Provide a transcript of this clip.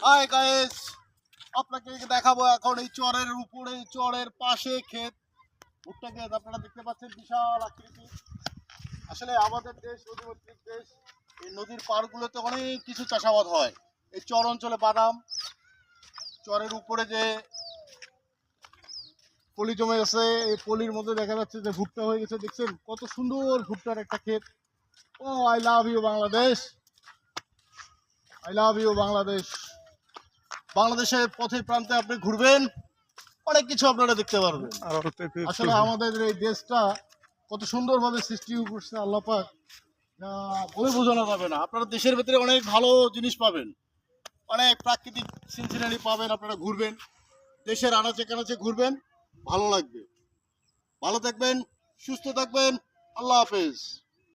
Hi guys, আপনাকে দেখাবো এখন এই চরের উপরে, চরের পাশে ক্ষেত, ভুট্টা ক্ষেত আপনারা দেখতে পাচ্ছেন, বিশাল আকৃতি। আসলে আমাদের দেশ নদীমাতৃক দেশ, এই নদীর পাড়গুলোতে অনেক কিছু চাষাবাদ হয়। এই চর অঞ্চলে বাদাম, চরের উপরে যে পলি জমে আছে, এই পলির মধ্যে দেখা যাচ্ছে যে ভুট্টা হয়ে গেছে। দেখছেন কত সুন্দর ভুট্টার একটা ক্ষেত। ও I love you Bangladesh, I love you Bangladesh. বাংলাদেশের পথে প্রান্তে আপনি ঘুরবেন, অনেক কিছু আপনারা দেখতে পারবেন। আসলে আমাদের এই দেশটা কত সুন্দরভাবে সৃষ্টি করছে আল্লাহ পাক, যা বলে বোঝানো যাবে না। আপনারা দেশের ভিতরে অনেক ভালো জিনিস পাবেন, অনেক প্রাকৃতিক সিনারি পাবেন। আপনারা ঘুরবেন, দেশের আনাচে কানাচে ঘুরবেন, ভালো লাগবে। ভালো থাকবেন, সুস্থ থাকবেন, আল্লাহ হাফেজ।